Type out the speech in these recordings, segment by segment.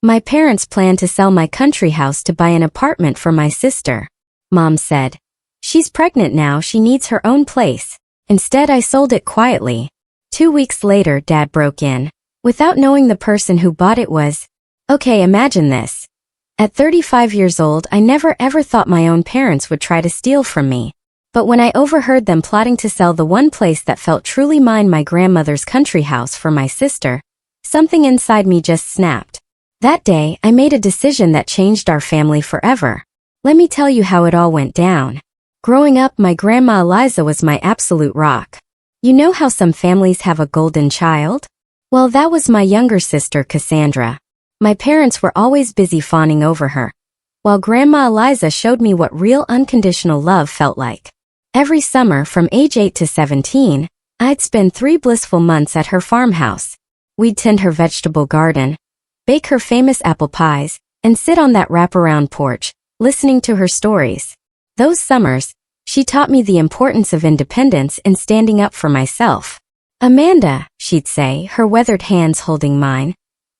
My parents plan to sell my country house to buy an apartment for my sister, Mom said. She's pregnant now, she needs her own place. Instead, I sold it quietly. 2 weeks later, Dad broke in. Without knowing the person who bought it was. Okay, imagine this. At 35 years old, I never ever thought my own parents would try to steal from me. But when I overheard them plotting to sell the one place that felt truly mine, my grandmother's country house, for my sister, something inside me just snapped. That day, I made a decision that changed our family forever. Let me tell you how it all went down. Growing up, my grandma Eliza was my absolute rock. You know how some families have a golden child? Well, that was my younger sister, Cassandra. My parents were always busy fawning over her, while Grandma Eliza showed me what real unconditional love felt like. Every summer from age 8 to 17, I'd spend 3 blissful months at her farmhouse. We'd tend her vegetable garden, bake her famous apple pies, and sit on that wraparound porch, listening to her stories. Those summers, she taught me the importance of independence and standing up for myself. Amanda, she'd say, her weathered hands holding mine,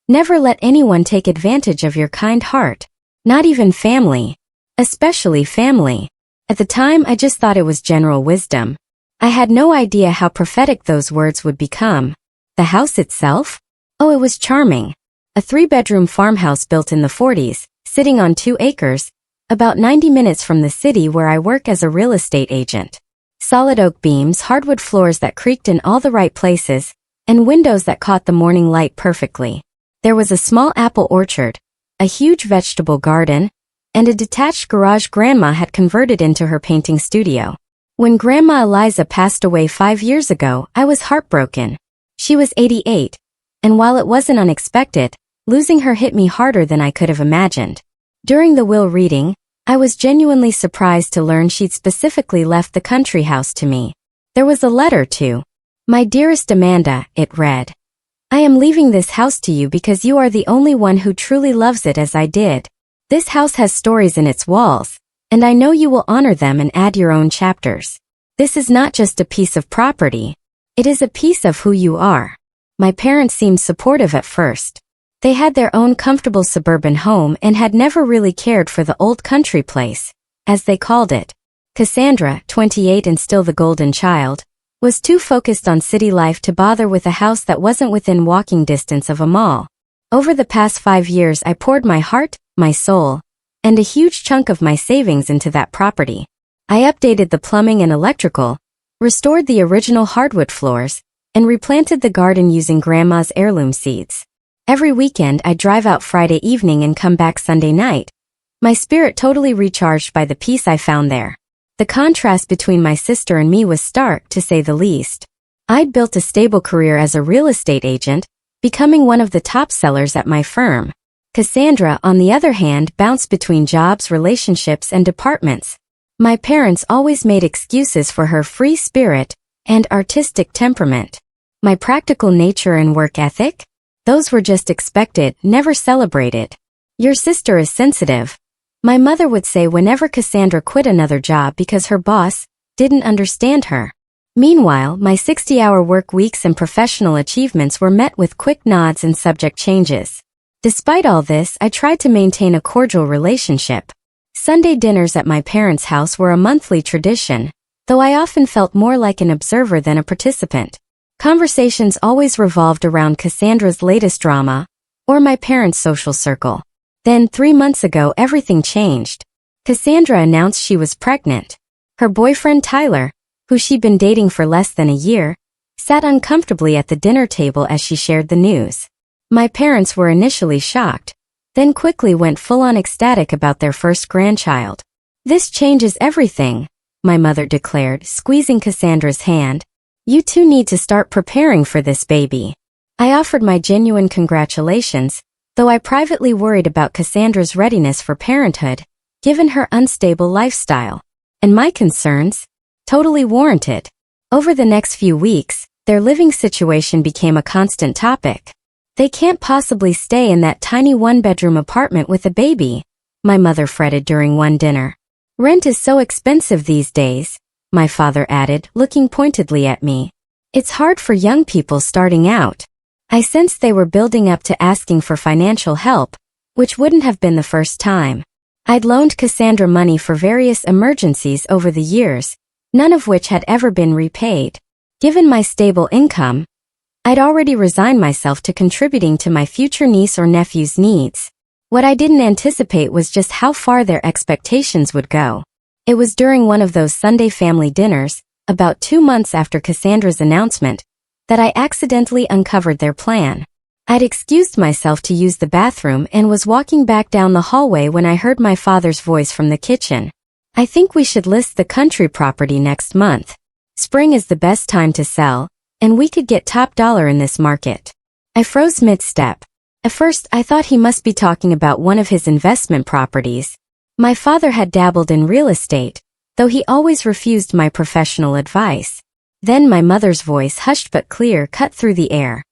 never let anyone take advantage of your kind heart. Not even family. Especially family. At the time, I just thought it was general wisdom. I had no idea how prophetic those words would become. The house itself? Oh, it was charming. A 3-bedroom farmhouse built in the 40s, sitting on 2 acres, about 90 minutes from the city where I work as a real estate agent. Solid oak beams, hardwood floors that creaked in all the right places, and windows that caught the morning light perfectly. There was a small apple orchard, a huge vegetable garden, and a detached garage Grandma had converted into her painting studio. When Grandma Eliza passed away 5 years ago, I was heartbroken. She was 88, and while it wasn't unexpected, losing her hit me harder than I could have imagined. During the will reading, I was genuinely surprised to learn she'd specifically left the country house to me. There was a letter to my dearest Amanda, it read. I am leaving this house to you because you are the only one who truly loves it as I did. This house has stories in its walls, and I know you will honor them and add your own chapters. This is not just a piece of property. It is a piece of who you are. My parents seemed supportive at first. They had their own comfortable suburban home and had never really cared for the old country place, as they called it. Cassandra, 28 and still the golden child, was too focused on city life to bother with a house that wasn't within walking distance of a mall. Over the past 5 years, I poured my heart, my soul, and a huge chunk of my savings into that property. I updated the plumbing and electrical, restored the original hardwood floors, and replanted the garden using Grandma's heirloom seeds. Every weekend, I'd drive out Friday evening and come back Sunday night, my spirit totally recharged by the peace I found there. The contrast between my sister and me was stark, to say the least. I'd built a stable career as a real estate agent, becoming one of the top sellers at my firm. Cassandra, on the other hand, bounced between jobs, relationships, and departments. My parents always made excuses for her free spirit and artistic temperament. My practical nature and work ethic? Those were just expected, never celebrated. Your sister is sensitive, my mother would say whenever Cassandra quit another job because her boss didn't understand her. Meanwhile, my 60-hour work weeks and professional achievements were met with quick nods and subject changes. Despite all this, I tried to maintain a cordial relationship. Sunday dinners at my parents' house were a monthly tradition, though I often felt more like an observer than a participant. Conversations always revolved around Cassandra's latest drama, or my parents' social circle. Then, 3 months ago, everything changed. Cassandra announced she was pregnant. Her boyfriend Tyler, who she'd been dating for less than a year, sat uncomfortably at the dinner table as she shared the news. My parents were initially shocked, then quickly went full-on ecstatic about their first grandchild. "This changes everything," my mother declared, squeezing Cassandra's hand. "You two need to start preparing for this baby." I offered my genuine congratulations, though I privately worried about Cassandra's readiness for parenthood, given her unstable lifestyle. And my concerns? Totally warranted. Over the next few weeks, their living situation became a constant topic. "They can't possibly stay in that tiny one-bedroom apartment with a baby," my mother fretted during one dinner. "Rent is so expensive these days," my father added, looking pointedly at me. "It's hard for young people starting out." I sensed they were building up to asking for financial help, which wouldn't have been the first time. I'd loaned Cassandra money for various emergencies over the years, none of which had ever been repaid. Given my stable income, I'd already resigned myself to contributing to my future niece or nephew's needs. What I didn't anticipate was just how far their expectations would go. It was during one of those Sunday family dinners, about 2 months after Cassandra's announcement, that I accidentally uncovered their plan. I'd excused myself to use the bathroom and was walking back down the hallway when I heard my father's voice from the kitchen. "I think we should list the country property next month. Spring is the best time to sell, and we could get top dollar in this market." I froze mid-step. At first, I thought he must be talking about one of his investment properties. My father had dabbled in real estate, though he always refused my professional advice. Then my mother's voice, hushed but clear, cut through the air.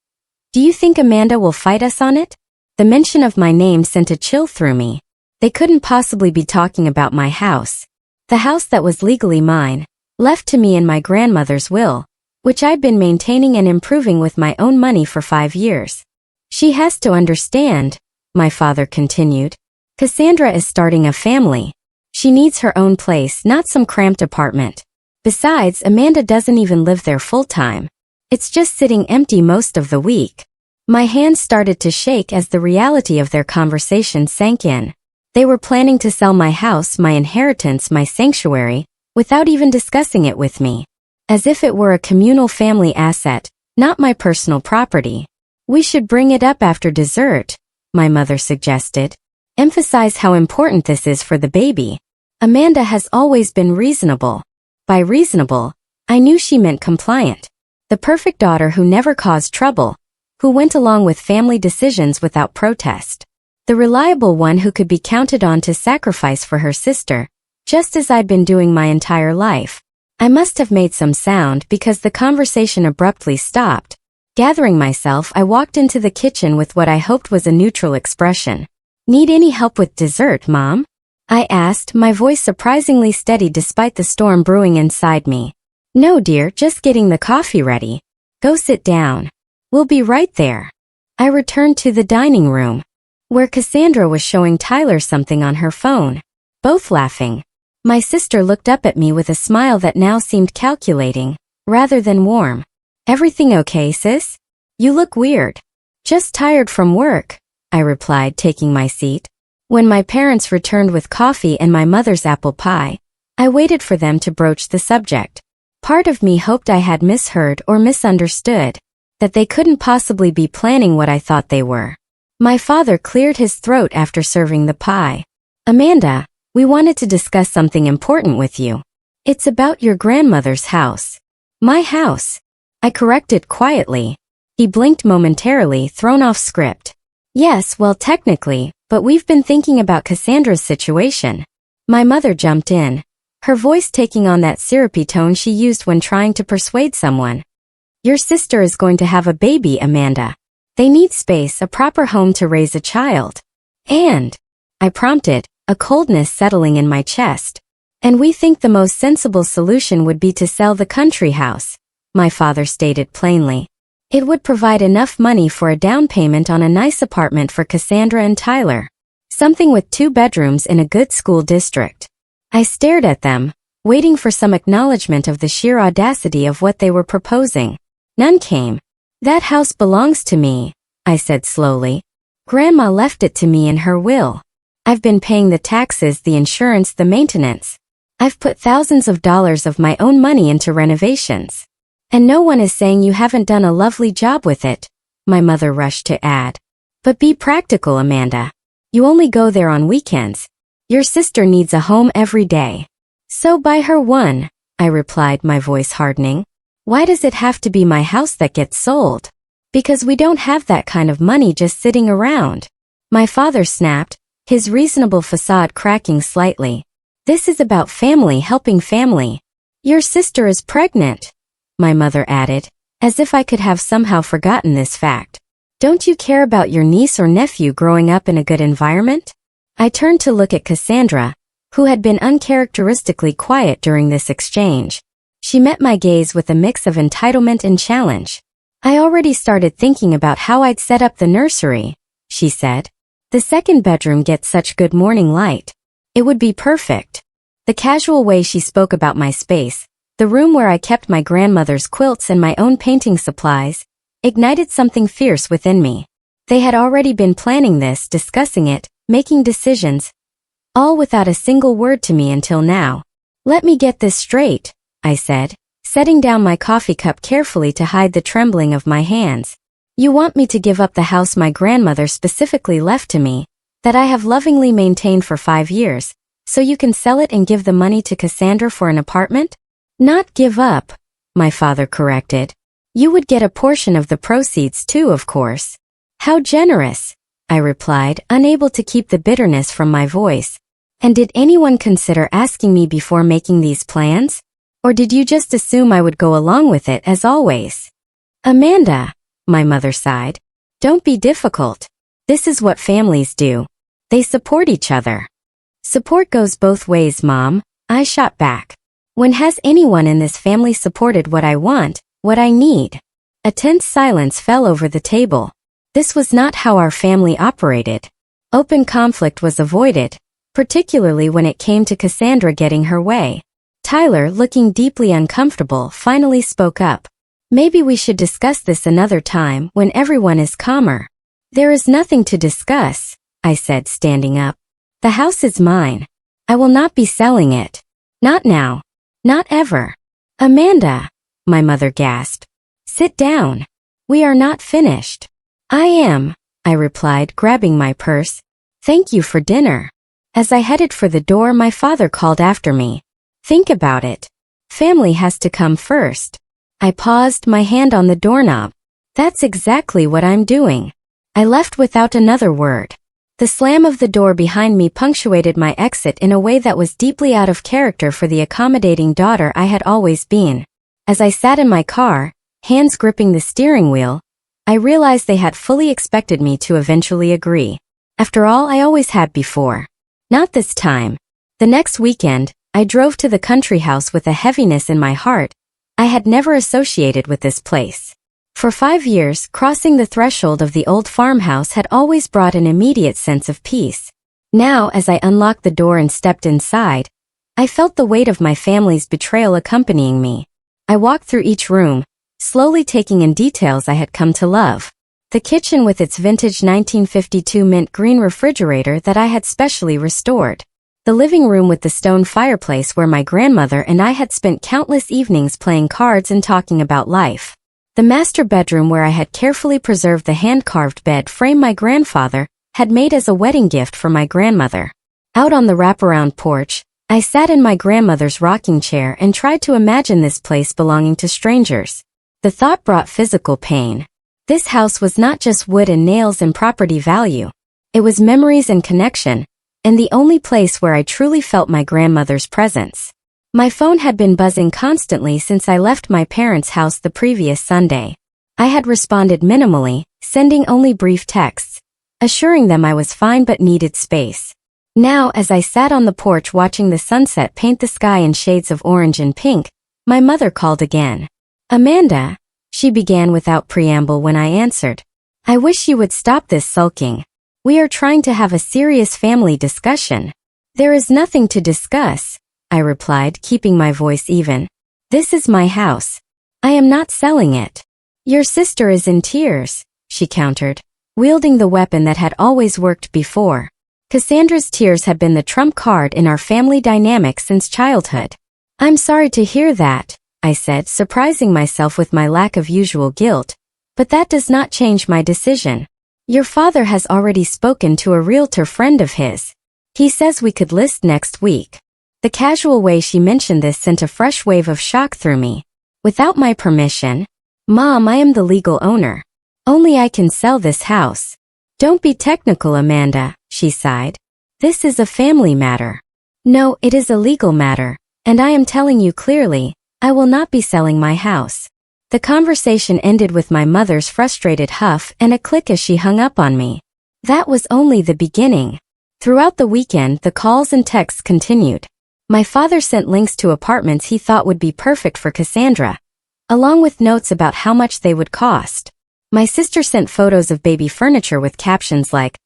"Do you think Amanda will fight us on it?" The mention of my name sent a chill through me. They couldn't possibly be talking about my house. The house that was legally mine, left to me in my grandmother's will, which I'd been maintaining and improving with my own money for 5 years. "She has to understand," my father continued. "Cassandra is starting a family. She needs her own place, not some cramped apartment. Besides, Amanda doesn't even live there full-time. It's just sitting empty most of the week." My hands started to shake as the reality of their conversation sank in. They were planning to sell my house, my inheritance, my sanctuary, without even discussing it with me. As if it were a communal family asset, not my personal property. "We should bring it up after dessert," my mother suggested. "Emphasize how important this is for the baby. Amanda has always been reasonable." By reasonable, I knew she meant compliant. The perfect daughter who never caused trouble, who went along with family decisions without protest. The reliable one who could be counted on to sacrifice for her sister, just as I'd been doing my entire life. I must have made some sound because the conversation abruptly stopped. Gathering myself, I walked into the kitchen with what I hoped was a neutral expression. "Need any help with dessert, Mom?" I asked, my voice surprisingly steady despite the storm brewing inside me. "No, dear, just getting the coffee ready. Go sit down. We'll be right there." I returned to the dining room, where Cassandra was showing Tyler something on her phone, both laughing. My sister looked up at me with a smile that now seemed calculating, rather than warm. "Everything okay, sis? You look weird." "Just tired from work," I replied, taking my seat. When my parents returned with coffee and my mother's apple pie, I waited for them to broach the subject. Part of me hoped I had misheard or misunderstood, that they couldn't possibly be planning what I thought they were. My father cleared his throat after serving the pie. "Amanda, we wanted to discuss something important with you. It's about your grandmother's house." "My house," I corrected quietly. He blinked momentarily, thrown off script. "Yes, well, technically, but we've been thinking about Cassandra's situation." My mother jumped in, her voice taking on that syrupy tone she used when trying to persuade someone. "Your sister is going to have a baby, Amanda. They need space, a proper home to raise a child." "And," I prompted, a coldness settling in my chest. "And we think the most sensible solution would be to sell the country house," my father stated plainly. "It would provide enough money for a down payment on a nice apartment for Cassandra and Tyler. Something with 2 bedrooms in a good school district." I stared at them, waiting for some acknowledgement of the sheer audacity of what they were proposing. None came. "That house belongs to me," I said slowly. "Grandma left it to me in her will. I've been paying the taxes, the insurance, the maintenance. I've put thousands of dollars of my own money into renovations. And no one is saying you haven't done a lovely job with it," my mother rushed to add. "But be practical, Amanda. You only go there on weekends. Your sister needs a home every day." "So buy her one," I replied, my voice hardening. "Why does it have to be my house that gets sold?" "Because we don't have that kind of money just sitting around," my father snapped, his reasonable facade cracking slightly. "This is about family helping family." "Your sister is pregnant," my mother added, as if I could have somehow forgotten this fact. "Don't you care about your niece or nephew growing up in a good environment?" I turned to look at Cassandra, who had been uncharacteristically quiet during this exchange. She met my gaze with a mix of entitlement and challenge. "I already started thinking about how I'd set up the nursery," she said. The second bedroom gets such good morning light. It would be perfect. The casual way she spoke about my space, the room where I kept my grandmother's quilts and my own painting supplies, ignited something fierce within me. They had already been planning this, discussing it, making decisions, all without a single word to me until now. Let me get this straight, I said, setting down my coffee cup carefully to hide the trembling of my hands. You want me to give up the house my grandmother specifically left to me, that I have lovingly maintained for 5 years, so you can sell it and give the money to Cassandra for an apartment? Not give up, my father corrected. You would get a portion of the proceeds too, of course. How generous, I replied, unable to keep the bitterness from my voice. And did anyone consider asking me before making these plans? Or did you just assume I would go along with it as always? Amanda, my mother sighed. Don't be difficult. This is what families do. They support each other. Support goes both ways, Mom, I shot back. When has anyone in this family supported what I want, what I need? A tense silence fell over the table. This was not how our family operated. Open conflict was avoided, particularly when it came to Cassandra getting her way. Tyler, looking deeply uncomfortable, finally spoke up. Maybe we should discuss this another time when everyone is calmer. There is nothing to discuss, I said, standing up. The house is mine. I will not be selling it. Not now. Not ever. Amanda, my mother gasped. Sit down. We are not finished. I am, I replied, grabbing my purse. Thank you for dinner. As I headed for the door, my father called after me. Think about it. Family has to come first. I paused, my hand on the doorknob. That's exactly what I'm doing. I left without another word. The slam of the door behind me punctuated my exit in a way that was deeply out of character for the accommodating daughter I had always been. As I sat in my car, hands gripping the steering wheel, I realized they had fully expected me to eventually agree. After all, I always had before. Not this time. The next weekend, I drove to the country house with a heaviness in my heart I had never associated with this place. For 5 years, crossing the threshold of the old farmhouse had always brought an immediate sense of peace. Now, as I unlocked the door and stepped inside, I felt the weight of my family's betrayal accompanying me. I walked through each room, slowly taking in details I had come to love. The kitchen with its vintage 1952 mint green refrigerator that I had specially restored. The living room with the stone fireplace where my grandmother and I had spent countless evenings playing cards and talking about life. The master bedroom where I had carefully preserved the hand-carved bed frame my grandfather had made as a wedding gift for my grandmother. Out on the wraparound porch, I sat in my grandmother's rocking chair and tried to imagine this place belonging to strangers. The thought brought physical pain. This house was not just wood and nails and property value. It was memories and connection, and the only place where I truly felt my grandmother's presence. My phone had been buzzing constantly since I left my parents' house the previous Sunday. I had responded minimally, sending only brief texts, assuring them I was fine but needed space. Now, as I sat on the porch watching the sunset paint the sky in shades of orange and pink, my mother called again. Amanda, she began without preamble when I answered. I wish you would stop this sulking. We are trying to have a serious family discussion. There is nothing to discuss, I replied, keeping my voice even. This is my house. I am not selling it. Your sister is in tears, she countered, wielding the weapon that had always worked before. Cassandra's tears had been the trump card in our family dynamic since childhood. I'm sorry to hear that, I said, surprising myself with my lack of usual guilt, but that does not change my decision. Your father has already spoken to a realtor friend of his. He says we could list next week. The casual way she mentioned this sent a fresh wave of shock through me. Without my permission? Mom, I am the legal owner. Only I can sell this house. Don't be technical, Amanda, she sighed. This is a family matter. No, it is a legal matter, and I am telling you clearly, I will not be selling my house. The conversation ended with my mother's frustrated huff and a click as she hung up on me. That was only the beginning. Throughout the weekend, the calls and texts continued. My father sent links to apartments he thought would be perfect for Cassandra, along with notes about how much they would cost. My sister sent photos of baby furniture with captions like,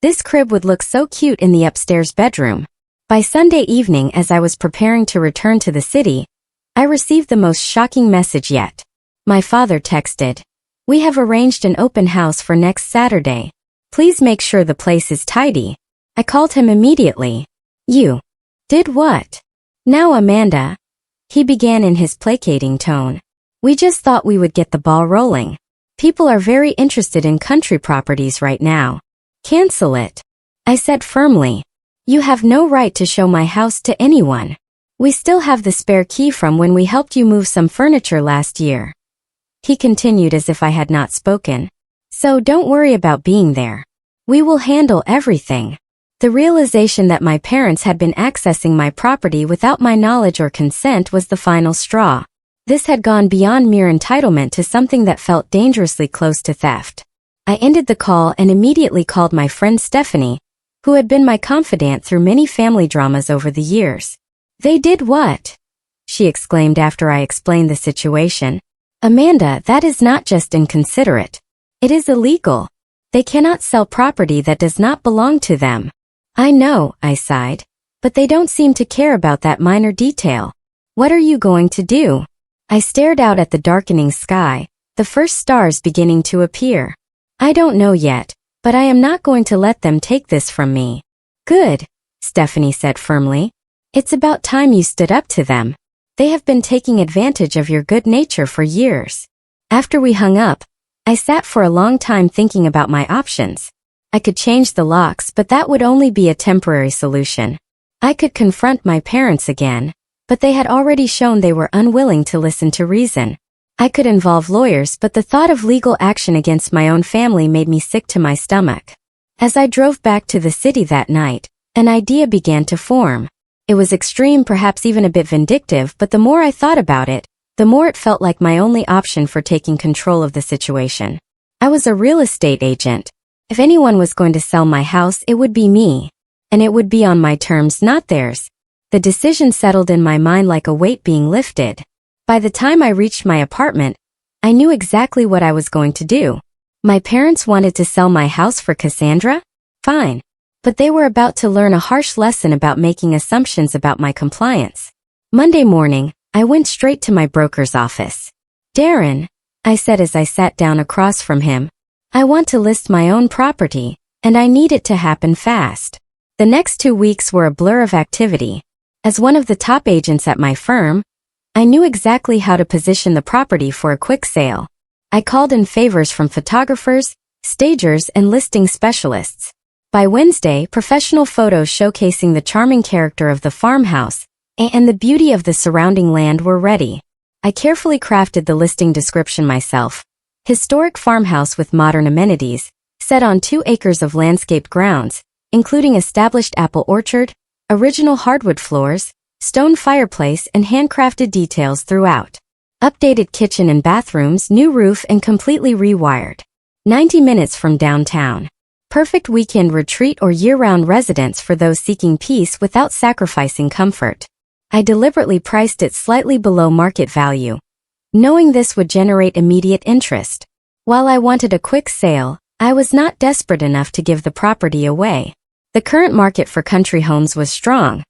This crib would look so cute in the upstairs bedroom. By Sunday evening, as I was preparing to return to the city, I received the most shocking message yet. My father texted, "We have arranged an open house for next Saturday. Please make sure the place is tidy." I called him immediately. "You did what?" "Now, Amanda," he began in his placating tone. "We just thought we would get the ball rolling. People are very interested in country properties right now. Cancel it," I said firmly. "You have no right to show my house to anyone. We still have the spare key from when we helped you move some furniture last year." He continued as if I had not spoken. "So don't worry about being there. We will handle everything." The realization that my parents had been accessing my property without my knowledge or consent was the final straw. This had gone beyond mere entitlement to something that felt dangerously close to theft. I ended the call and immediately called my friend Stephanie, who had been my confidant through many family dramas over the years. "They did what?" she exclaimed after I explained the situation. "Amanda, that is not just inconsiderate. It is illegal. They cannot sell property that does not belong to them." "I know," I sighed, "but they don't seem to care about that minor detail. What are you going to do?" I stared out at the darkening sky, the first stars beginning to appear. "I don't know yet, but I am not going to let them take this from me." "Good," Stephanie said firmly. "It's about time you stood up to them. They have been taking advantage of your good nature for years." After we hung up, I sat for a long time thinking about my options. I could change the locks, but that would only be a temporary solution. I could confront my parents again, but they had already shown they were unwilling to listen to reason. I could involve lawyers, but the thought of legal action against my own family made me sick to my stomach. As I drove back to the city that night, an idea began to form. It was extreme, perhaps even a bit vindictive, but the more I thought about it, the more it felt like my only option for taking control of the situation. I was a real estate agent. If anyone was going to sell my house, it would be me. And it would be on my terms, not theirs. The decision settled in my mind like a weight being lifted. By the time I reached my apartment, I knew exactly what I was going to do. My parents wanted to sell my house for Cassandra? Fine. But they were about to learn a harsh lesson about making assumptions about my compliance. Monday morning, I went straight to my broker's office. "Darren," I said as I sat down across from him, "I want to list my own property, and I need it to happen fast." The next 2 weeks were a blur of activity. As one of the top agents at my firm, I knew exactly how to position the property for a quick sale. I called in favors from photographers, stagers, and listing specialists. By Wednesday, professional photos showcasing the charming character of the farmhouse and the beauty of the surrounding land were ready. I carefully crafted the listing description myself. Historic farmhouse with modern amenities, set on 2 acres of landscaped grounds, including established apple orchard, original hardwood floors, stone fireplace, and handcrafted details throughout. Updated kitchen and bathrooms, new roof, and completely rewired. 90 minutes from downtown. Perfect weekend retreat or year-round residence for those seeking peace without sacrificing comfort. I deliberately priced it slightly below market value, knowing this would generate immediate interest. While I wanted a quick sale, I was not desperate enough to give the property away. The current market for country homes was strong,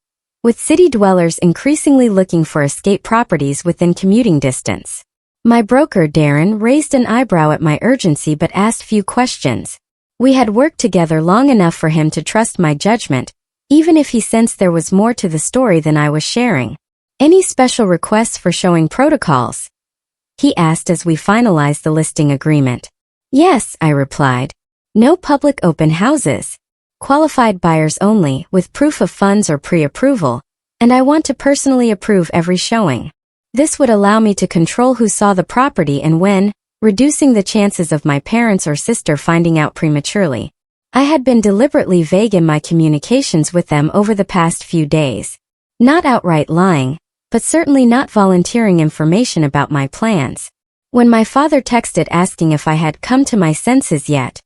with city dwellers increasingly looking for escape properties within commuting distance. My broker, Darren, raised an eyebrow at my urgency but asked few questions. We had worked together long enough for him to trust my judgment, even if he sensed there was more to the story than I was sharing. "Any special requests for showing protocols?" he asked as we finalized the listing agreement. "Yes," I replied. "No public open houses. Qualified buyers only, with proof of funds or pre-approval, and I want to personally approve every showing. This would allow me to control who saw the property and when, reducing the chances of my parents or sister finding out prematurely." I had been deliberately vague in my communications with them over the past few days. Not outright lying, but certainly not volunteering information about my plans. When my father texted asking if I had come to my senses yet,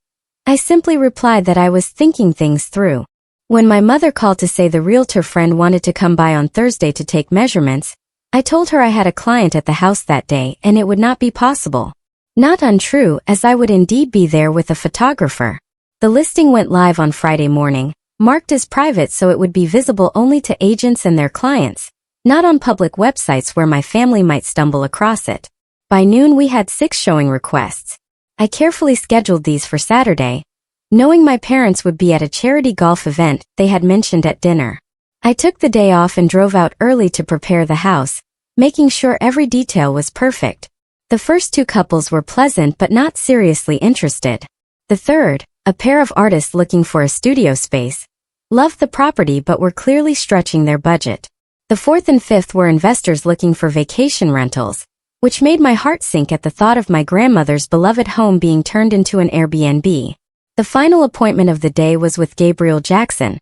I simply replied that I was thinking things through. When my mother called to say the realtor friend wanted to come by on Thursday to take measurements, I told her I had a client at the house that day and it would not be possible. Not untrue, as I would indeed be there with a photographer. The listing went live on Friday morning, marked as private so it would be visible only to agents and their clients, not on public websites where my family might stumble across it. By noon we had 6 showing requests. I carefully scheduled these for Saturday, knowing my parents would be at a charity golf event they had mentioned at dinner. I took the day off and drove out early to prepare the house, making sure every detail was perfect. The first 2 couples were pleasant but not seriously interested. The third, a pair of artists looking for a studio space, loved the property but were clearly stretching their budget. The fourth and fifth were investors looking for vacation rentals, which made my heart sink at the thought of my grandmother's beloved home being turned into an Airbnb. The final appointment of the day was with Gabriel Jackson,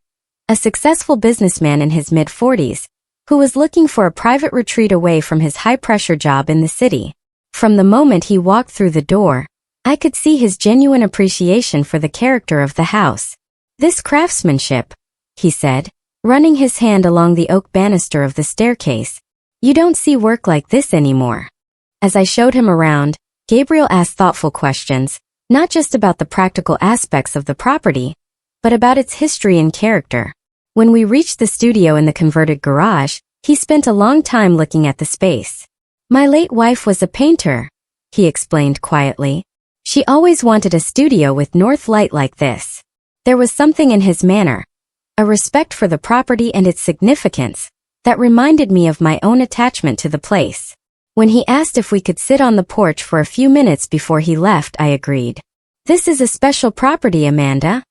a successful businessman in his mid-40s, who was looking for a private retreat away from his high-pressure job in the city. From the moment he walked through the door, I could see his genuine appreciation for the character of the house. "This craftsmanship," he said, running his hand along the oak banister of the staircase. "You don't see work like this anymore." As I showed him around, Gabriel asked thoughtful questions, not just about the practical aspects of the property, but about its history and character. When we reached the studio in the converted garage, he spent a long time looking at the space. "My late wife was a painter," he explained quietly. "She always wanted a studio with north light like this." There was something in his manner, a respect for the property and its significance, that reminded me of my own attachment to the place. When he asked if we could sit on the porch for a few minutes before he left, I agreed. "This is a special property, Amanda,"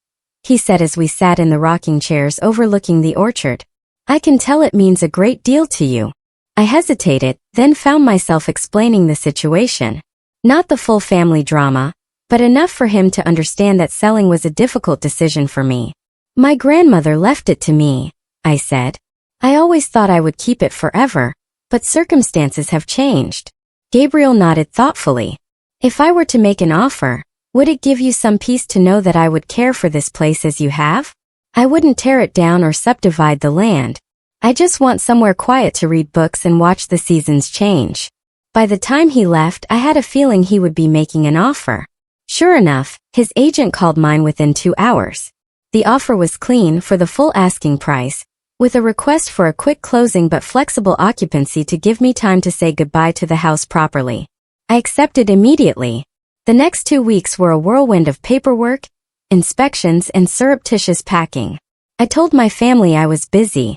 he said as we sat in the rocking chairs overlooking the orchard. "I can tell it means a great deal to you." I hesitated, then found myself explaining the situation. Not the full family drama, but enough for him to understand that selling was a difficult decision for me. "My grandmother left it to me," I said. "I always thought I would keep it forever, but circumstances have changed." Gabriel nodded thoughtfully. "If I were to make an offer, would it give you some peace to know that I would care for this place as you have? I wouldn't tear it down or subdivide the land. I just want somewhere quiet to read books and watch the seasons change." By the time he left, I had a feeling he would be making an offer. Sure enough, his agent called mine within 2 hours. The offer was clean for the full asking price, with a request for a quick closing but flexible occupancy to give me time to say goodbye to the house properly. I accepted immediately. The next 2 weeks were a whirlwind of paperwork, inspections, and surreptitious packing. I told my family I was busy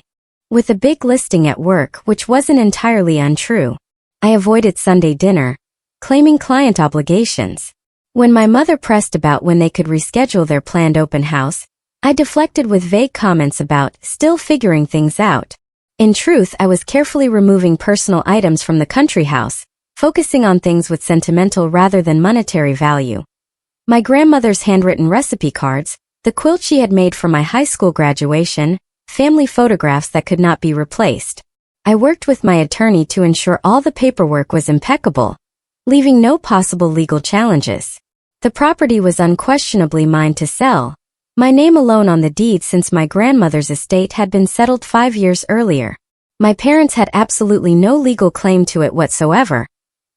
with a big listing at work, which wasn't entirely untrue. I avoided Sunday dinner, claiming client obligations. When my mother pressed about when they could reschedule their planned open house, I deflected with vague comments about still figuring things out. In truth, I was carefully removing personal items from the country house, focusing on things with sentimental rather than monetary value. My grandmother's handwritten recipe cards, the quilt she had made for my high school graduation, family photographs that could not be replaced. I worked with my attorney to ensure all the paperwork was impeccable, leaving no possible legal challenges. The property was unquestionably mine to sell, my name alone on the deed since my grandmother's estate had been settled 5 years earlier. My parents had absolutely no legal claim to it whatsoever,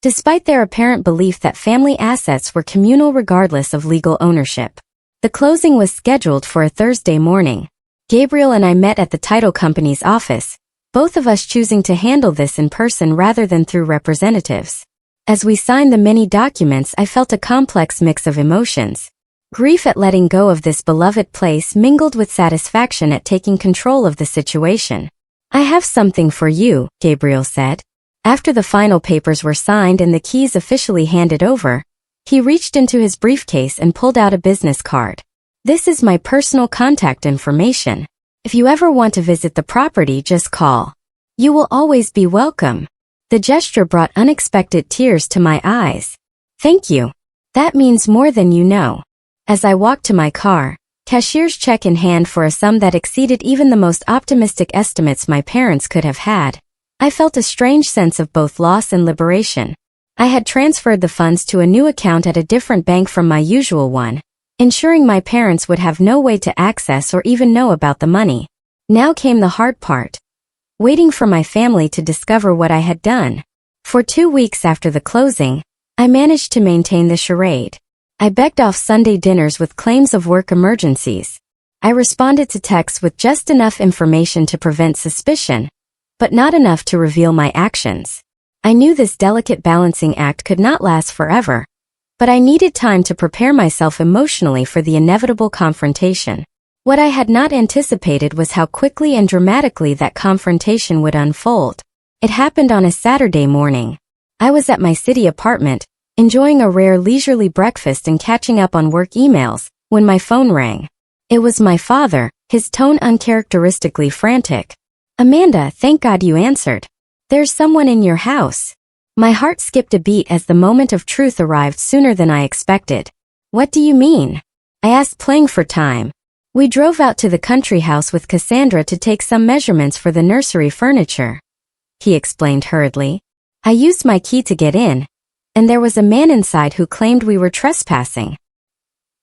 despite their apparent belief that family assets were communal regardless of legal ownership. The closing was scheduled for a Thursday morning. Gabriel and I met at the title company's office, both of us choosing to handle this in person rather than through representatives. As we signed the many documents, I felt a complex mix of emotions. Grief at letting go of this beloved place mingled with satisfaction at taking control of the situation. "I have something for you," Gabriel said. After the final papers were signed and the keys officially handed over, he reached into his briefcase and pulled out a business card. "This is my personal contact information. If you ever want to visit the property, just call. You will always be welcome." The gesture brought unexpected tears to my eyes. "Thank you. That means more than you know." As I walked to my car, cashier's check in hand for a sum that exceeded even the most optimistic estimates my parents could have had, I felt a strange sense of both loss and liberation. I had transferred the funds to a new account at a different bank from my usual one, ensuring my parents would have no way to access or even know about the money. Now came the hard part, waiting for my family to discover what I had done. For 2 weeks after the closing, I managed to maintain the charade. I begged off Sunday dinners with claims of work emergencies. I responded to texts with just enough information to prevent suspicion, but not enough to reveal my actions. I knew this delicate balancing act could not last forever, but I needed time to prepare myself emotionally for the inevitable confrontation. What I had not anticipated was how quickly and dramatically that confrontation would unfold. It happened on a Saturday morning. I was at my city apartment, enjoying a rare leisurely breakfast and catching up on work emails, when my phone rang. It was my father, his tone uncharacteristically frantic. "Amanda, thank God you answered. There's someone in your house." My heart skipped a beat as the moment of truth arrived sooner than I expected. "What do you mean?" I asked, playing for time. "We drove out to the country house with Cassandra to take some measurements for the nursery furniture," he explained hurriedly. "I used my key to get in, and there was a man inside who claimed we were trespassing.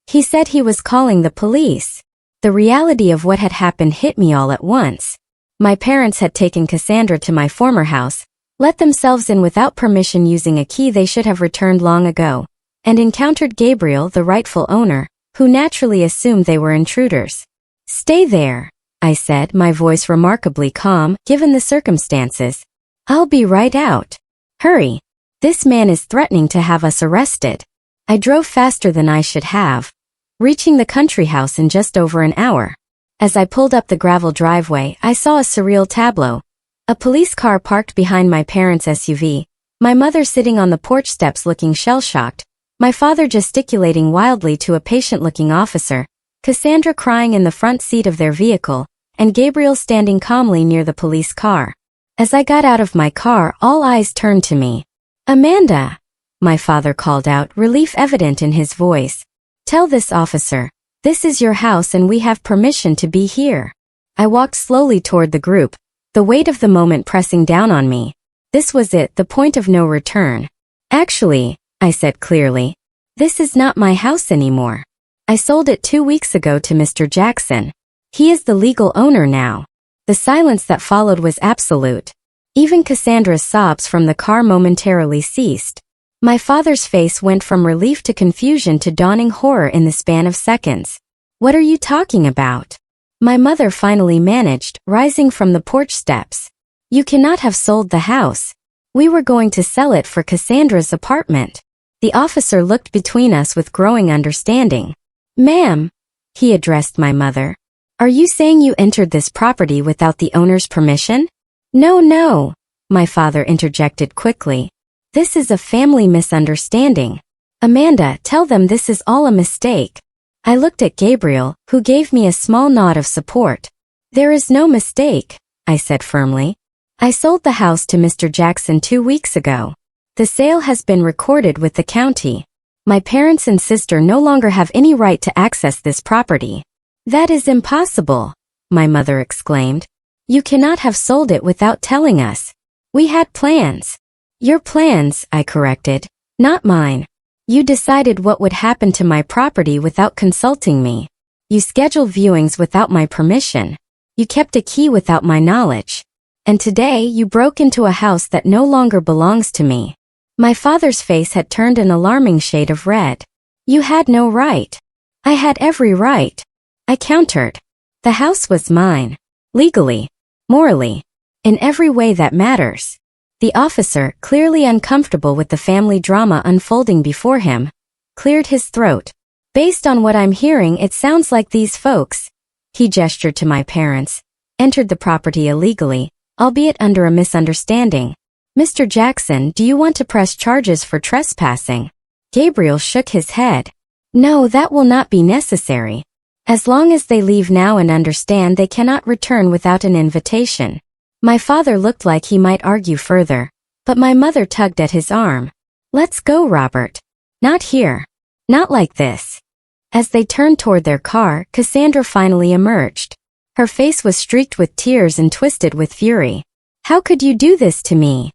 He said he was calling the police." The reality of what had happened hit me all at once. My parents had taken Cassandra to my former house, let themselves in without permission using a key they should have returned long ago, and encountered Gabriel, the rightful owner, who naturally assumed they were intruders. "Stay there," I said, my voice remarkably calm, given the circumstances. "I'll be right out. Hurry. This man is threatening to have us arrested." I drove faster than I should have, reaching the country house in just over an hour. As I pulled up the gravel driveway, I saw a surreal tableau. A police car parked behind my parents' SUV, my mother sitting on the porch steps looking shell-shocked, my father gesticulating wildly to a patient-looking officer, Cassandra crying in the front seat of their vehicle, and Gabriel standing calmly near the police car. As I got out of my car, all eyes turned to me. "Amanda," my father called out, relief evident in his voice. "Tell this officer, this is your house and we have permission to be here." I walked slowly toward the group, the weight of the moment pressing down on me. This was it, the point of no return. "Actually," I said clearly, "this is not my house anymore. I sold it 2 weeks ago to Mr. Jackson. He is the legal owner now." The silence that followed was absolute. Even Cassandra's sobs from the car momentarily ceased. My father's face went from relief to confusion to dawning horror in the span of seconds. "What are you talking about?" My mother finally managed, rising from the porch steps. "You cannot have sold the house. We were going to sell it for Cassandra's apartment." The officer looked between us with growing understanding. "Ma'am," he addressed my mother, "are you saying you entered this property without the owner's permission?" No, my father interjected quickly. "This is a family misunderstanding. Amanda, tell them this is all a mistake." I looked at Gabriel, who gave me a small nod of support. "There is no mistake," I said firmly. "I sold the house to Mr. Jackson 2 weeks ago. The sale has been recorded with the county. My parents and sister no longer have any right to access this property." "That is impossible," my mother exclaimed. "You cannot have sold it without telling us. We had plans." "Your plans," I corrected, "not mine. You decided what would happen to my property without consulting me. You scheduled viewings without my permission. You kept a key without my knowledge. And today you broke into a house that no longer belongs to me." My father's face had turned an alarming shade of red. "You had no right." "I had every right," I countered. "The house was mine. Legally. Morally. In every way that matters." The officer, clearly uncomfortable with the family drama unfolding before him, cleared his throat. "Based on what I'm hearing, it sounds like these folks," he gestured to my parents, "entered the property illegally, albeit under a misunderstanding. Mr. Jackson, do you want to press charges for trespassing?" Gabriel shook his head. "No, that will not be necessary. As long as they leave now and understand they cannot return without an invitation." My father looked like he might argue further, but my mother tugged at his arm. "Let's go, Robert. Not here. Not like this." As they turned toward their car, Cassandra finally emerged. Her face was streaked with tears and twisted with fury. "How could you do this to me?"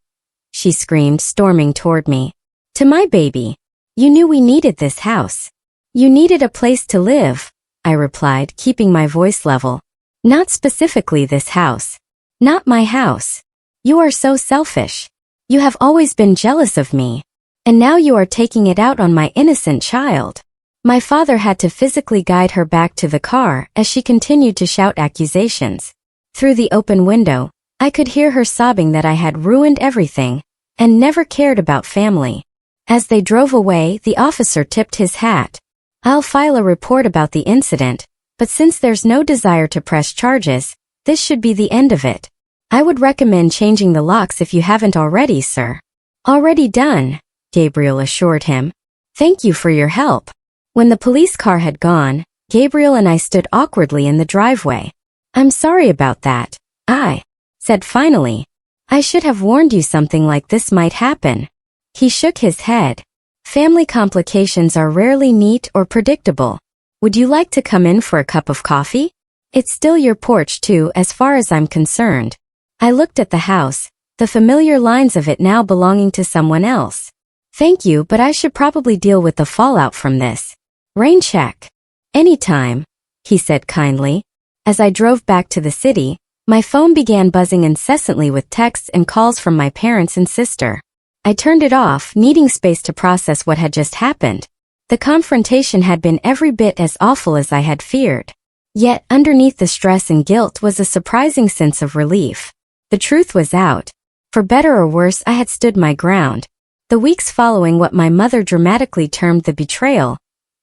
she screamed, storming toward me. "To my baby. You knew we needed this house. You needed a place to live," I replied, keeping my voice level. "Not specifically this house. Not my house. You are so selfish. You have always been jealous of me. And now you are taking it out on my innocent child." My father had to physically guide her back to the car as she continued to shout accusations. Through the open window, I could hear her sobbing that I had ruined everything and never cared about family. As they drove away, the officer tipped his hat. I'll file a report about the incident, but since there's no desire to press charges, this should be the end of it. I would recommend changing the locks if you haven't already, sir. Already done, Gabriel assured him. Thank you for your help. When the police car had gone, Gabriel and I stood awkwardly in the driveway. I'm sorry about that, I said finally. I should have warned you something like this might happen. He shook his head. Family complications are rarely neat or predictable. Would you like to come in for a cup of coffee? It's still your porch too, as far as I'm concerned. I looked at the house, the familiar lines of it now belonging to someone else. Thank you, but I should probably deal with the fallout from this. Rain check. Anytime, he said kindly. As I drove back to the city, my phone began buzzing incessantly with texts and calls from my parents and sister. I turned it off, needing space to process what had just happened. The confrontation had been every bit as awful as I had feared. Yet, underneath the stress and guilt was a surprising sense of relief. The truth was out. For better or worse, I had stood my ground. The weeks following what my mother dramatically termed the betrayal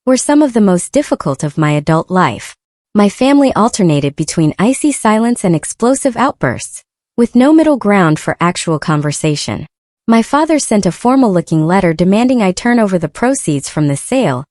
were some of the most difficult of my adult life. My family alternated between icy silence and explosive outbursts, with no middle ground for actual conversation. My father sent a formal-looking letter demanding I turn over the proceeds from the sale,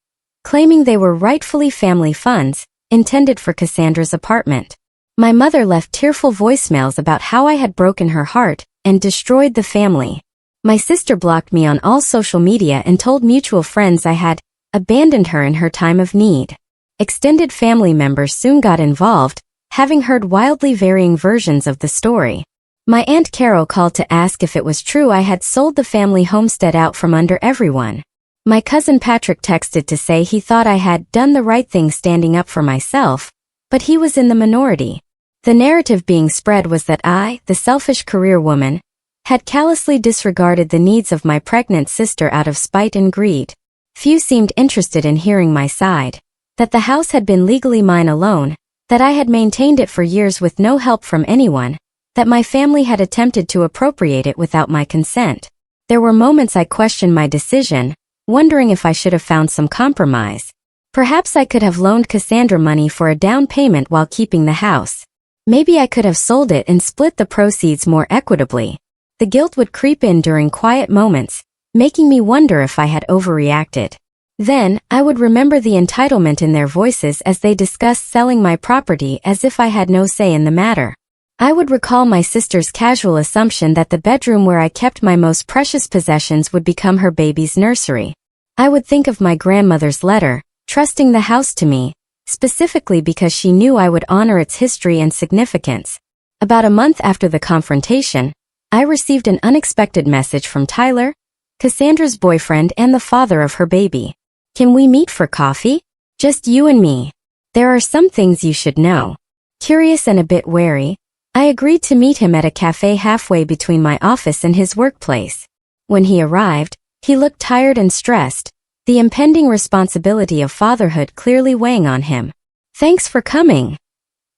claiming they were rightfully family funds, intended for Cassandra's apartment. My mother left tearful voicemails about how I had broken her heart and destroyed the family. My sister blocked me on all social media and told mutual friends I had abandoned her in her time of need. Extended family members soon got involved, having heard wildly varying versions of the story. My Aunt Carol called to ask if it was true I had sold the family homestead out from under everyone. My cousin Patrick texted to say he thought I had done the right thing standing up for myself, but he was in the minority. The narrative being spread was that I, the selfish career woman, had callously disregarded the needs of my pregnant sister out of spite and greed. Few seemed interested in hearing my side. That the house had been legally mine alone, that I had maintained it for years with no help from anyone, that my family had attempted to appropriate it without my consent. There were moments I questioned my decision, wondering if I should have found some compromise. Perhaps I could have loaned Cassandra money for a down payment while keeping the house. Maybe I could have sold it and split the proceeds more equitably. The guilt would creep in during quiet moments, making me wonder if I had overreacted. Then, I would remember the entitlement in their voices as they discussed selling my property as if I had no say in the matter. I would recall my sister's casual assumption that the bedroom where I kept my most precious possessions would become her baby's nursery. I would think of my grandmother's letter, trusting the house to me, specifically because she knew I would honor its history and significance. About a month after the confrontation, I received an unexpected message from Tyler, Cassandra's boyfriend and the father of her baby. Can we meet for coffee? Just you and me. There are some things you should know. Curious and a bit wary, I agreed to meet him at a cafe halfway between my office and his workplace. When he arrived, he looked tired and stressed, the impending responsibility of fatherhood clearly weighing on him. Thanks for coming,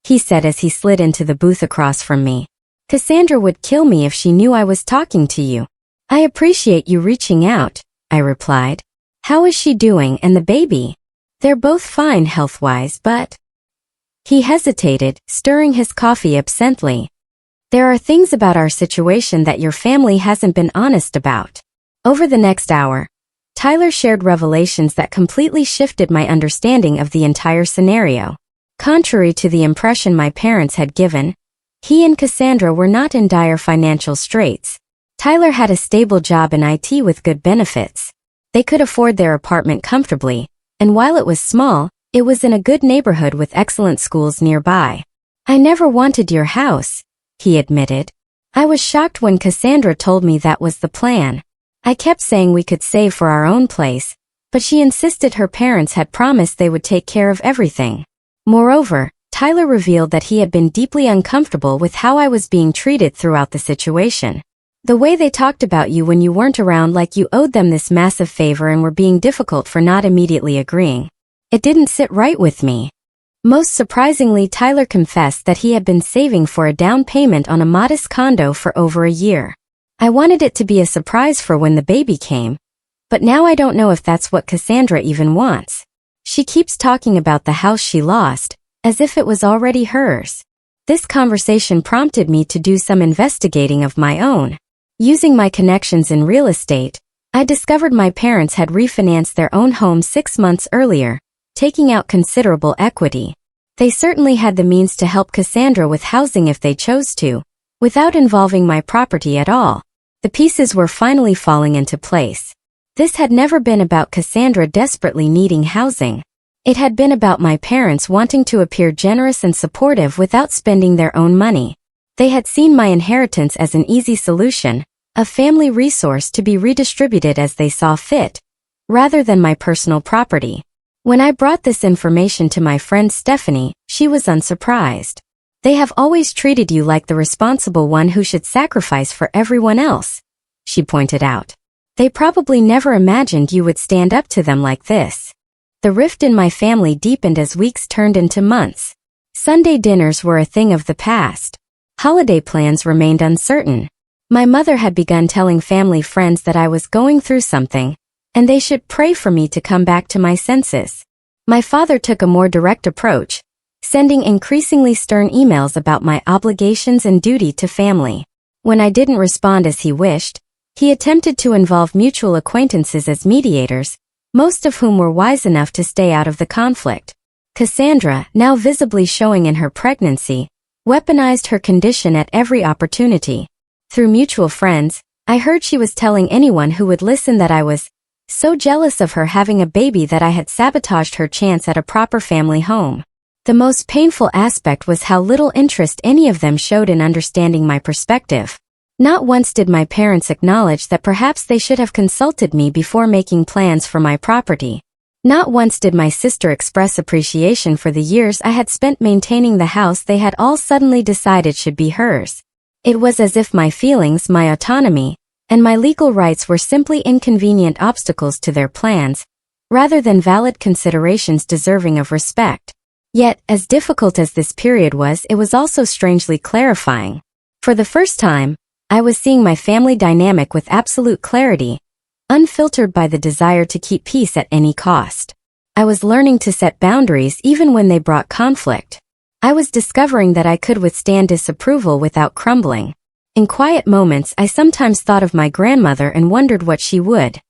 he said as he slid into the booth across from me. Cassandra would kill me if she knew I was talking to you. I appreciate you reaching out, I replied. How is she doing and the baby? They're both fine health-wise, but... He hesitated, stirring his coffee absently. There are things about our situation that your family hasn't been honest about. Over the next hour, Tyler shared revelations that completely shifted my understanding of the entire scenario. Contrary to the impression my parents had given, he and Cassandra were not in dire financial straits. Tyler had a stable job in IT with good benefits. They could afford their apartment comfortably, and while it was small, it was in a good neighborhood with excellent schools nearby. I never wanted your house, he admitted. I was shocked when Cassandra told me that was the plan. I kept saying we could save for our own place, but she insisted her parents had promised they would take care of everything. Moreover, Tyler revealed that he had been deeply uncomfortable with how I was being treated throughout the situation. The way they talked about you when you weren't around, like you owed them this massive favor and were being difficult for not immediately agreeing. It didn't sit right with me. Most surprisingly, Tyler confessed that he had been saving for a down payment on a modest condo for over a year. I wanted it to be a surprise for when the baby came, but now I don't know if that's what Cassandra even wants. She keeps talking about the house she lost, as if it was already hers. This conversation prompted me to do some investigating of my own. Using my connections in real estate, I discovered my parents had refinanced their own home 6 months earlier, taking out considerable equity. They certainly had the means to help Cassandra with housing if they chose to, without involving my property at all. The pieces were finally falling into place. This had never been about Cassandra desperately needing housing. It had been about my parents wanting to appear generous and supportive without spending their own money. They had seen my inheritance as an easy solution, a family resource to be redistributed as they saw fit, rather than my personal property. When I brought this information to my friend Stephanie, she was unsurprised. They have always treated you like the responsible one who should sacrifice for everyone else, she pointed out. They probably never imagined you would stand up to them like this. The rift in my family deepened as weeks turned into months. Sunday dinners were a thing of the past. Holiday plans remained uncertain. My mother had begun telling family friends that I was going through something, and they should pray for me to come back to my senses. My father took a more direct approach, sending increasingly stern emails about my obligations and duty to family. When I didn't respond as he wished, he attempted to involve mutual acquaintances as mediators, most of whom were wise enough to stay out of the conflict. Cassandra, now visibly showing in her pregnancy, weaponized her condition at every opportunity. Through mutual friends, I heard she was telling anyone who would listen that I was so jealous of her having a baby that I had sabotaged her chance at a proper family home. The most painful aspect was how little interest any of them showed in understanding my perspective. Not once did my parents acknowledge that perhaps they should have consulted me before making plans for my property. Not once did my sister express appreciation for the years I had spent maintaining the house they had all suddenly decided should be hers. It was as if my feelings, my autonomy, and my legal rights were simply inconvenient obstacles to their plans, rather than valid considerations deserving of respect. Yet, as difficult as this period was, it was also strangely clarifying. For the first time, I was seeing my family dynamic with absolute clarity, unfiltered by the desire to keep peace at any cost. I was learning to set boundaries even when they brought conflict. I was discovering that I could withstand disapproval without crumbling. In quiet moments, I sometimes thought of my grandmother and wondered what she would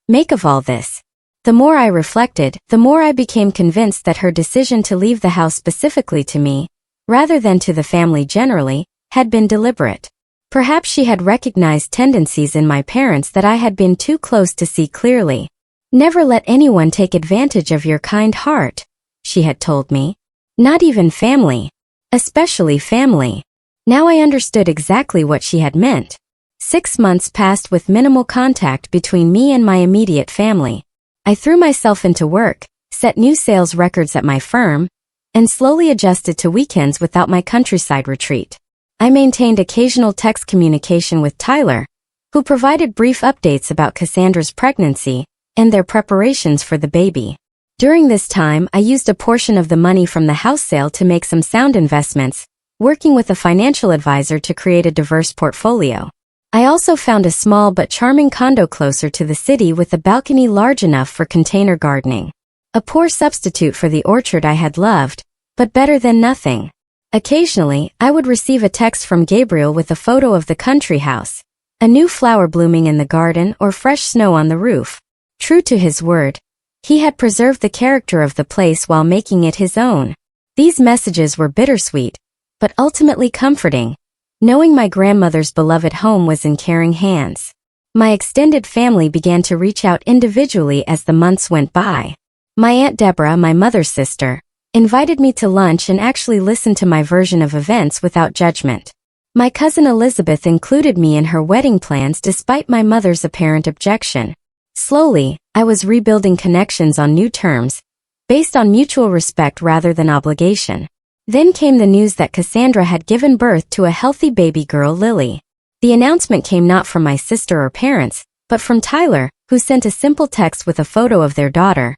make of all this. The more I reflected, the more I became convinced that her decision to leave the house specifically to me, rather than to the family generally, had been deliberate. Perhaps she had recognized tendencies in my parents that I had been too close to see clearly. Never let anyone take advantage of your kind heart, she had told me. Not even family. Especially family. Now I understood exactly what she had meant. 6 months passed with minimal contact between me and my immediate family. I threw myself into work, set new sales records at my firm, and slowly adjusted to weekends without my countryside retreat. I maintained occasional text communication with Tyler, who provided brief updates about Cassandra's pregnancy and their preparations for the baby. During this time, I used a portion of the money from the house sale to make some sound investments, working with a financial advisor to create a diverse portfolio. I also found a small but charming condo closer to the city with a balcony large enough for container gardening. A poor substitute for the orchard I had loved, but better than nothing. Occasionally, I would receive a text from Gabriel with a photo of the country house, a new flower blooming in the garden or fresh snow on the roof. True to his word, he had preserved the character of the place while making it his own. These messages were bittersweet, but ultimately comforting, knowing my grandmother's beloved home was in caring hands. My extended family began to reach out individually as the months went by. My Aunt Deborah, my mother's sister, invited me to lunch and actually listened to my version of events without judgment. My cousin Elizabeth included me in her wedding plans despite my mother's apparent objection. Slowly, I was rebuilding connections on new terms, based on mutual respect rather than obligation. Then came the news that Cassandra had given birth to a healthy baby girl, Lily. The announcement came not from my sister or parents, but from Tyler, who sent a simple text with a photo of their daughter,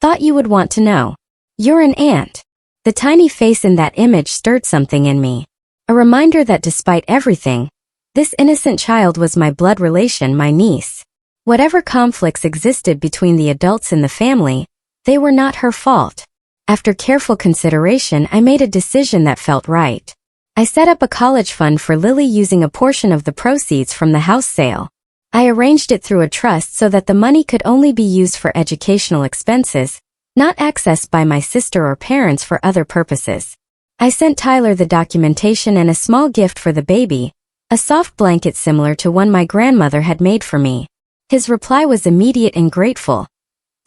Thought you would want to know. You're an aunt. The tiny face in that image stirred something in me. A reminder that despite everything, this innocent child was my blood relation, my niece. Whatever conflicts existed between the adults in the family, they were not her fault. After careful consideration, I made a decision that felt right. I set up a college fund for Lily using a portion of the proceeds from the house sale. I arranged it through a trust so that the money could only be used for educational expenses, not accessed by my sister or parents for other purposes. I sent Tyler the documentation and a small gift for the baby, a soft blanket similar to one my grandmother had made for me. His reply was immediate and grateful.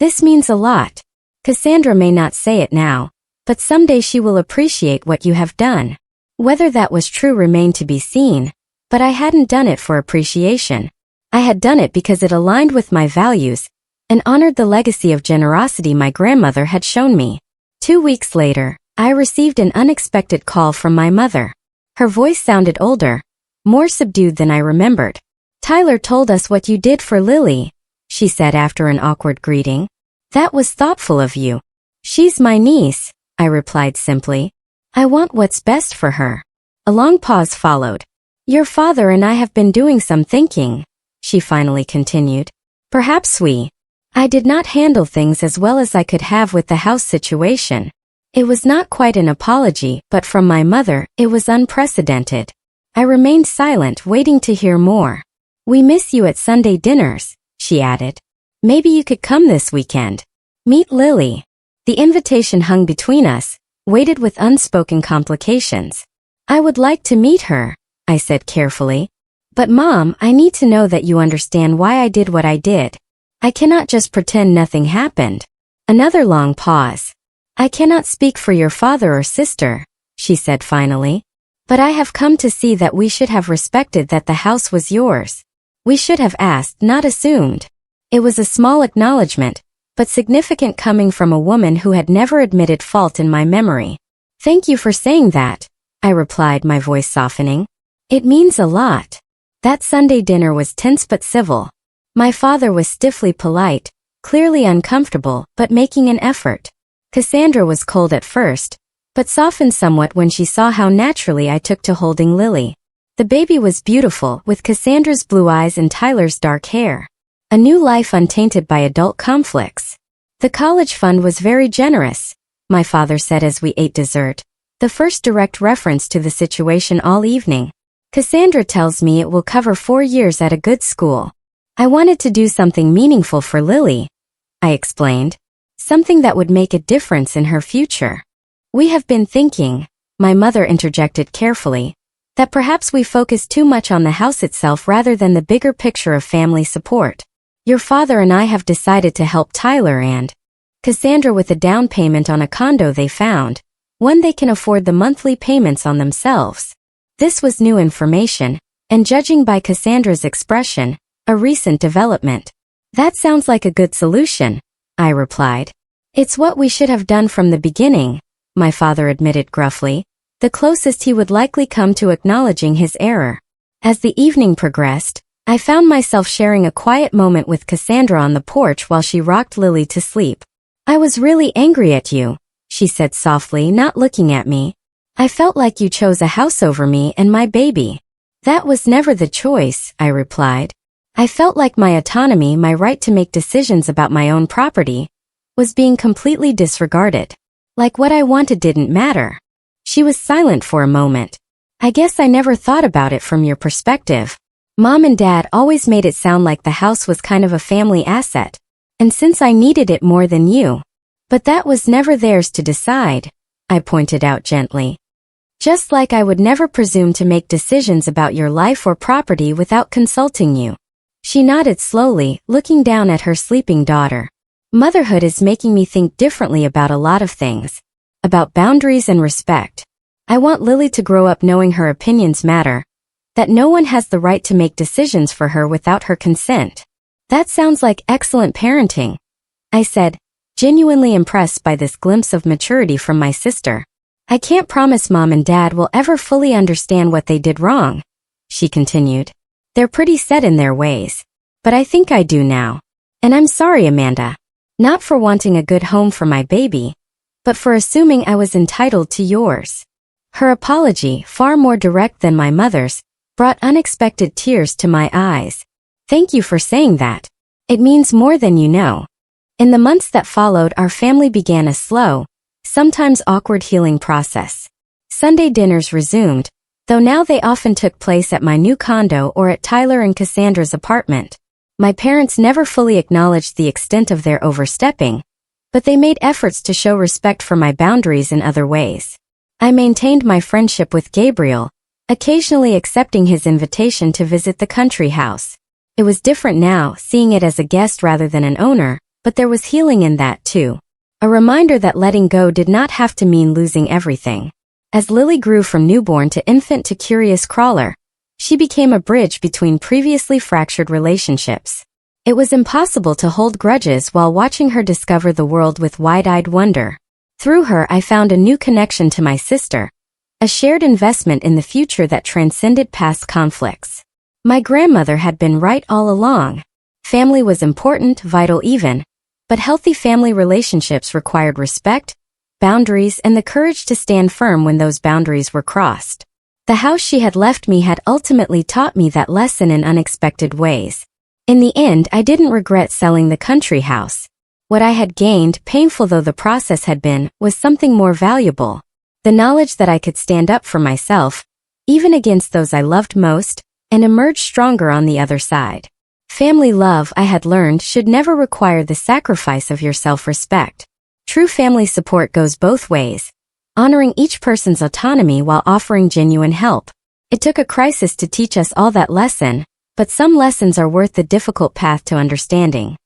This means a lot. Cassandra may not say it now, but someday she will appreciate what you have done. Whether that was true remained to be seen, but I hadn't done it for appreciation. I had done it because it aligned with my values and honored the legacy of generosity my grandmother had shown me. 2 weeks later, I received an unexpected call from my mother. Her voice sounded older, more subdued than I remembered. Tyler told us what you did for Lily, she said after an awkward greeting. That was thoughtful of you. She's my niece, I replied simply. I want what's best for her. A long pause followed. Your father and I have been doing some thinking, she finally continued. Perhaps I did not handle things as well as I could have with the house situation. It was not quite an apology, but from my mother, it was unprecedented. I remained silent, waiting to hear more. We miss you at Sunday dinners, she added. Maybe you could come this weekend. Meet Lily. The invitation hung between us, weighted with unspoken complications. I would like to meet her, I said carefully. But Mom, I need to know that you understand why I did what I did. I cannot just pretend nothing happened. Another long pause. I cannot speak for your father or sister, she said finally. But I have come to see that we should have respected that the house was yours. We should have asked, not assumed. It was a small acknowledgement, but significant coming from a woman who had never admitted fault in my memory. Thank you for saying that, I replied, my voice softening. It means a lot. That Sunday dinner was tense but civil. My father was stiffly polite, clearly uncomfortable, but making an effort. Cassandra was cold at first, but softened somewhat when she saw how naturally I took to holding Lily. The baby was beautiful, with Cassandra's blue eyes and Tyler's dark hair. A new life untainted by adult conflicts. The college fund was very generous, my father said as we ate dessert, the first direct reference to the situation all evening. Cassandra tells me it will cover 4 years at a good school. I wanted to do something meaningful for Lily, I explained. Something that would make a difference in her future. We have been thinking, my mother interjected carefully, that perhaps we focus too much on the house itself rather than the bigger picture of family support. Your father and I have decided to help Tyler and Cassandra with a down payment on a condo they found, one they can afford the monthly payments on themselves. This was new information, and judging by Cassandra's expression, a recent development. That sounds like a good solution, I replied. It's what we should have done from the beginning, my father admitted gruffly, the closest he would likely come to acknowledging his error. As the evening progressed, I found myself sharing a quiet moment with Cassandra on the porch while she rocked Lily to sleep. I was really angry at you, she said softly, not looking at me. I felt like you chose a house over me and my baby. That was never the choice, I replied. I felt like my autonomy, my right to make decisions about my own property, was being completely disregarded. Like what I wanted didn't matter. She was silent for a moment. I guess I never thought about it from your perspective. Mom and Dad always made it sound like the house was kind of a family asset. And since I needed it more than you. But that was never theirs to decide, I pointed out gently. Just like I would never presume to make decisions about your life or property without consulting you. She nodded slowly, looking down at her sleeping daughter. Motherhood is making me think differently about a lot of things. About boundaries and respect. I want Lily to grow up knowing her opinions matter. That no one has the right to make decisions for her without her consent. That sounds like excellent parenting, I said, genuinely impressed by this glimpse of maturity from my sister. I can't promise Mom and Dad will ever fully understand what they did wrong, she continued. They're pretty set in their ways. But I think I do now. And I'm sorry, Amanda. Not for wanting a good home for my baby, but for assuming I was entitled to yours. Her apology, far more direct than my mother's, brought unexpected tears to my eyes. Thank you for saying that. It means more than you know. In the months that followed, our family began a slow, sometimes awkward healing process. Sunday dinners resumed, though now they often took place at my new condo or at Tyler and Cassandra's apartment. My parents never fully acknowledged the extent of their overstepping, but they made efforts to show respect for my boundaries in other ways. I maintained my friendship with Gabriel, occasionally accepting his invitation to visit the country house. It was different now, seeing it as a guest rather than an owner, but there was healing in that too. A reminder that letting go did not have to mean losing everything. As Lily grew from newborn to infant to curious crawler, she became a bridge between previously fractured relationships. It was impossible to hold grudges while watching her discover the world with wide-eyed wonder. Through her, I found a new connection to my sister, a shared investment in the future that transcended past conflicts. My grandmother had been right all along. Family was important, vital even, but healthy family relationships required respect, boundaries, and the courage to stand firm when those boundaries were crossed. The house she had left me had ultimately taught me that lesson in unexpected ways. In the end, I didn't regret selling the country house. What I had gained, painful though the process had been, was something more valuable. The knowledge that I could stand up for myself, even against those I loved most, and emerge stronger on the other side. Family love, I had learned, should never require the sacrifice of your self-respect. True family support goes both ways, honoring each person's autonomy while offering genuine help. It took a crisis to teach us all that lesson, but some lessons are worth the difficult path to understanding.